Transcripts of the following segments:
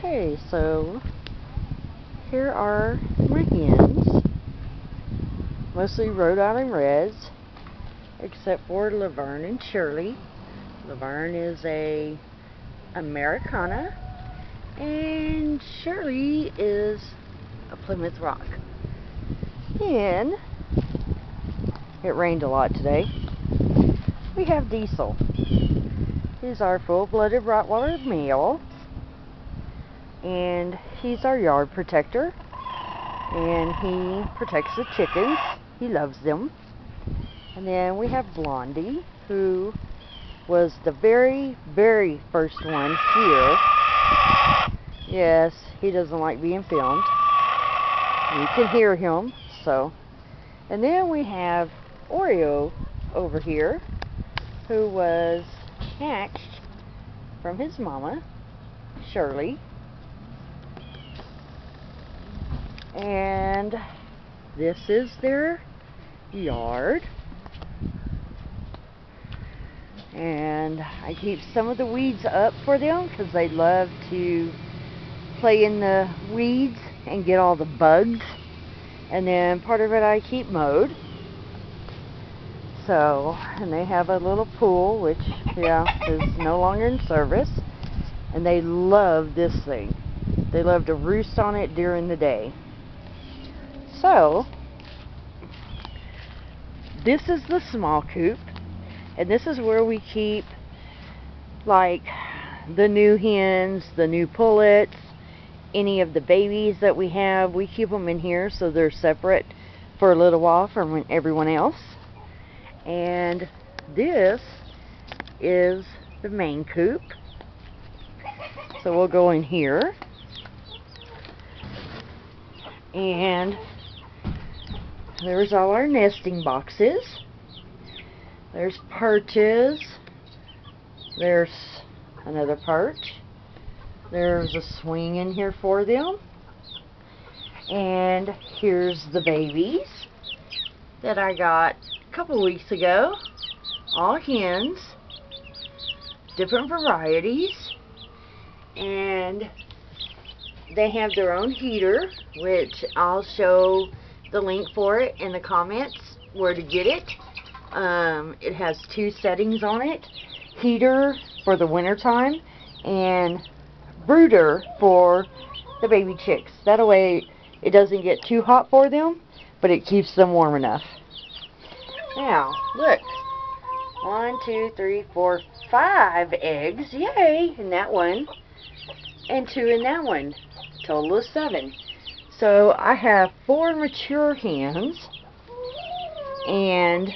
Okay, so here are my hens, mostly Rhode Island Reds, except for Laverne and Shirley. Laverne is a Americana, and Shirley is a Plymouth Rock. And it rained a lot today. We have Diesel. He's our full-blooded Rottweiler male, and he's our yard protector, and he protects the chickens. He loves them. And then we have Blondie, who was the very, very first one here. Yes, he doesn't like being filmed. You can hear him, so. And then we have Oreo over here, who was hatched from his mama, Shirley. And this is their yard. And I keep some of the weeds up for them because they love to play in the weeds and get all the bugs. And then part of it I keep mowed. So, and they have a little pool, which, yeah, is no longer in service. And they love this thing. They love to roost on it during the day. So, this is the small coop. And this is where we keep, like, the new hens, the new pullets, any of the babies that we have. We keep them in here so they're separate for a little while from everyone else. And this is the main coop. So we'll go in here. And there's all our nesting boxes. There's perches. There's another perch. There's a swing in here for them. And here's the babies that I got a couple weeks ago. All hens. Different varieties. And they have their own heater, which I'll show the link for it in the comments where to get it. It has two settings on it. Heater for the winter time and brooder for the baby chicks. That way it doesn't get too hot for them, but it keeps them warm enough. Now, look. 1, 2, 3, 4, 5 eggs. Yay! In that one. And 2 in that one. Total of 7. So I have 4 mature hens. And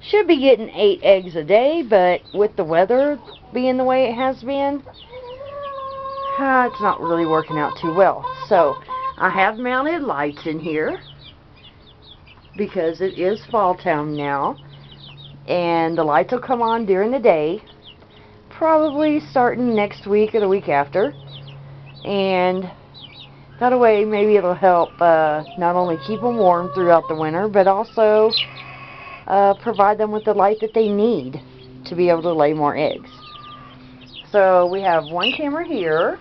should be getting 8 eggs a day, but with the weather being the way it has been, it's not really working out too well. So I have mounted lights in here because it is fall time now, and the lights will come on during the day, probably starting next week or the week after. And that way maybe it'll help not only keep them warm throughout the winter, but also provide them with the light that they need to be able to lay more eggs. So we have one camera here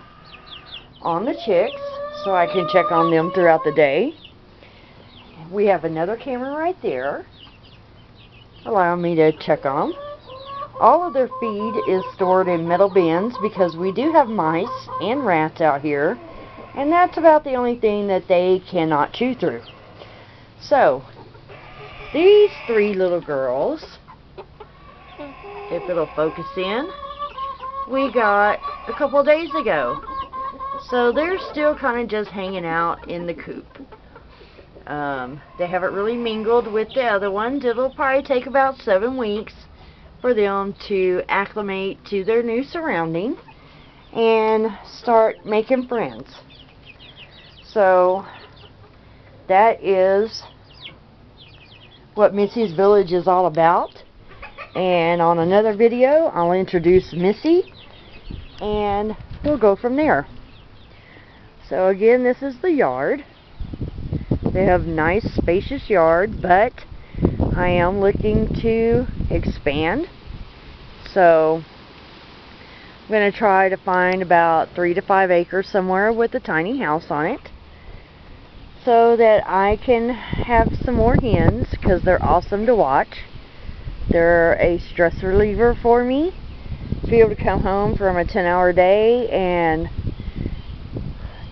on the chicks so I can check on them throughout the day. We have another camera right there allowing me to check on them. All of their feed is stored in metal bins because we do have mice and rats out here, and that's about the only thing that they cannot chew through. So these 3 little girls, if it'll focus in, we got a couple days ago. So they're still kind of just hanging out in the coop. They haven't really mingled with the other ones. It'll probably take about 7 weeks for them to acclimate to their new surrounding and start making friends. So that is what Missy's Village is all about. And on another video I'll introduce Missy and we'll go from there. So again, this is the yard. They have nice spacious yard, but I am looking to expand. So I'm going to try to find about 3 to 5 acres somewhere with a tiny house on it, so that I can have some more hens, because they're awesome to watch. They're a stress reliever for me. To be able to come home from a 10-hour day and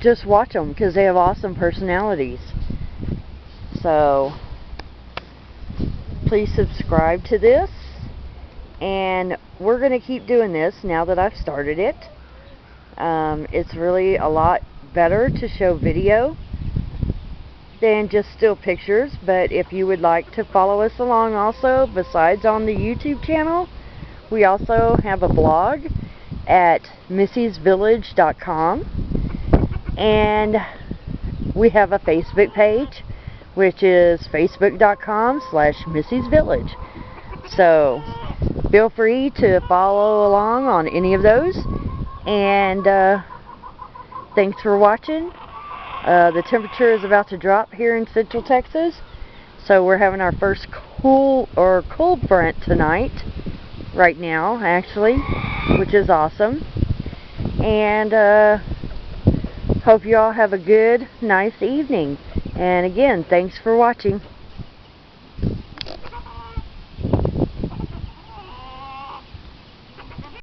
just watch them, because they have awesome personalities. So please subscribe to this, and we're going to keep doing this now that I've started it. It's really a lot better to show video than just still pictures, but if you would like to follow us along also, besides on the YouTube channel, we also have a blog at missysvillage.com, and we have a Facebook page, which is facebook.com/missysvillage. So feel free to follow along on any of those, and thanks for watching. The temperature is about to drop here in Central Texas, so we're having our first cold front tonight, right now actually, which is awesome. And hope you all have a good, nice evening. And again, thanks for watching.